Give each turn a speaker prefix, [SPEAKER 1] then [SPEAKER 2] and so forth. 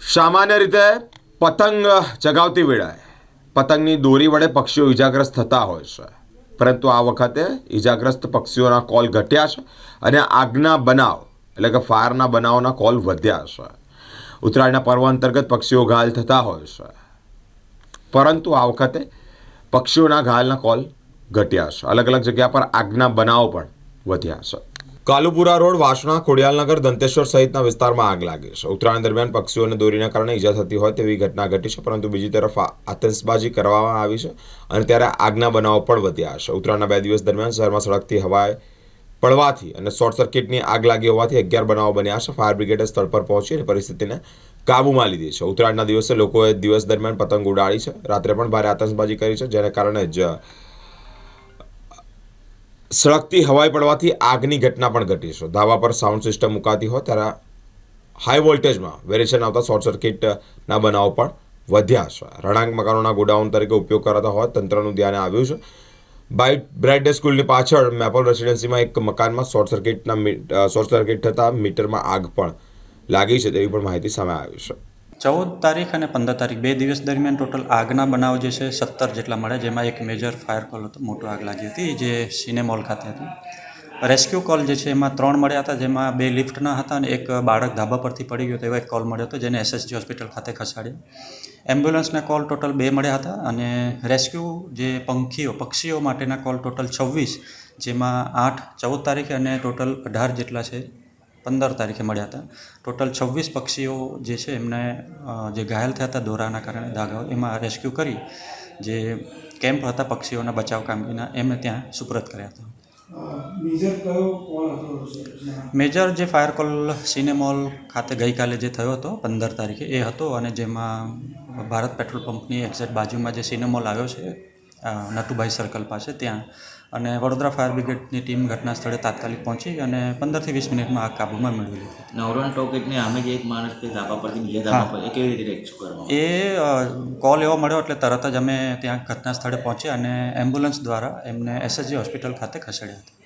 [SPEAKER 1] સામાન્ય રીતે પતંગ ચગાવતી વેળાએ પતંગની દોરી વડે પક્ષીઓ ઈજાગ્રસ્ત થતા હોય છે, પરંતુ આ વખતે ઈજાગ્રસ્ત પક્ષીઓના કોલ ઘટ્યા છે અને આગના બનાવ એટલે કે ફાયરના બનાવોના કોલ વધ્યા છે. ઉત્તરાયણના પર્વ અંતર્ગત પક્ષીઓ ઘાયલ થતા હોય છે, પરંતુ આ વખતે પક્ષીઓના ઘાયલના કોલ ઘટ્યા છે. અલગ અલગ જગ્યા પર આગના બનાવો પણ વધ્યા છે. કાલુપુરા રોડ, વાસણા, ખોડિયાલનગર, દંતેશ્વર સહિતના વિસ્તારમાં આગ લાગી છે. ઉત્તરાયણ દરમિયાન પક્ષીઓને દોરીના કારણે ઈજા થતી હોય તેવી ઘટના ઘટી છે, પરંતુ બીજી તરફ આતશબાજી કરવામાં આવી છે અને ત્યારે આગના બનાવો પણ વધ્યા છે. ઉત્તરાયણના 2 દિવસ દરમિયાન શહેરમાં સળગતી હવાએ પડવાથી અને શોર્ટ સર્કિટની આગ લાગી હોવાથી 11 બનાવો બન્યા છે. ફાયર બ્રિગેડે સ્થળ પર પહોંચી અને પરિસ્થિતિને કાબૂમાં લીધી છે. ઉત્તરાયણના દિવસે લોકોએ દિવસ દરમિયાન પતંગ ઉડાડી છે, રાત્રે પણ ભારે આતશબાજી કરી છે, જેને કારણે જ સળગતી હવાઈ પડવાથી આગની ઘટના પણ ઘટી છે. ધાબા પર સાઉન્ડ સિસ્ટમ મુકાતી હોય ત્યારે હાઈ વોલ્ટેજમાં વેરિએશન આવતા શોર્ટ સર્કિટના બનાવો પણ વધ્યા છે. રહેણાંક મકાનોના ગોડાઉન તરીકે ઉપયોગ કરાતા હોય તંત્રનું ધ્યાને આવ્યું છે. બ્રાઇટ ડે સ્કૂલની પાછળ મેપલ રેસિડેન્સીમાં એક મકાનમાં શોર્ટ સર્કિટ થતાં મીટરમાં આગ પણ લાગી છે તેવી પણ માહિતી સામે આવી છે.
[SPEAKER 2] 14 તારીખ અને 15 તારીખ 2 દિવસ દરમિયાન ટોટલ આગના બનાવ જે છે 17 જેટલા મળ્યા, જેમાં એક મેજર ફાયર કોલ હતો, મોટો આગ લાગી હતી જે સિનેમોલ ખાતે હતી. રેસ્ક્યુ કોલ જે છે એમાં 3 મળ્યા હતા, જેમાં 2 લિફ્ટના હતા અને એક બાળક ધાબા પરથી પડી ગયો તેવો એક કોલ મળ્યો હતો, જેને SSG હોસ્પિટલ ખાતે ખસેડ્યો. એમ્બ્યુલન્સના કોલ ટોટલ 2 મળ્યા હતા અને રેસ્ક્યુ જે પક્ષીઓ માટેના કોલ ટોટલ 26, જેમાં 14 તારીખે અને ટોટલ 18 જેટલા છે 15 તારીખે મળ્યા હતા. ટોટલ 26 પક્ષીઓ જે છે એમને જે ઘાયલ થયા હતા દોરાના કારણે દાગાઓ, એમાં રેસ્ક્યુ કરી જે કેમ્પ હતા પક્ષીઓના બચાવ કામગીરીના એમને ત્યાં સુપ્રત કર્યા હતા. મેજર જે ફાયર કોલ સિનેમોલ ખાતે ગઈકાલે જે થયો હતો 15 તારીખે એ હતો, અને જેમાં ભારત પેટ્રોલ પંપની એક્ઝેક્ટ બાજુમાં જે સિનેમોલ આવ્યો છે નટુભાઈ સર્કલ પાસે ત્યાં, અને વડોદરા ફાયર બ્રિગેડની ટીમ ઘટના સ્થળે તાત્કાલિક પહોંચી અને 15 થી 20 મિનિટમાં આગ કાબૂમાં મેળવી લીધી.
[SPEAKER 3] નવરણ ટોકેટની આમે જે એક માણસ કે ધાબા પરથી બીજા ધાબા પર એ કેવી રીતે રેસ્ક્યુ કરવામાં?
[SPEAKER 2] એ કોલ એવો મળ્યો એટલે તરત જ અમે ત્યાં ઘટના સ્થળે પહોંચ્યા અને એમ્બ્યુલન્સ દ્વારા એમને SSG હોસ્પિટલ ખાતે ખસેડ્યા હતા.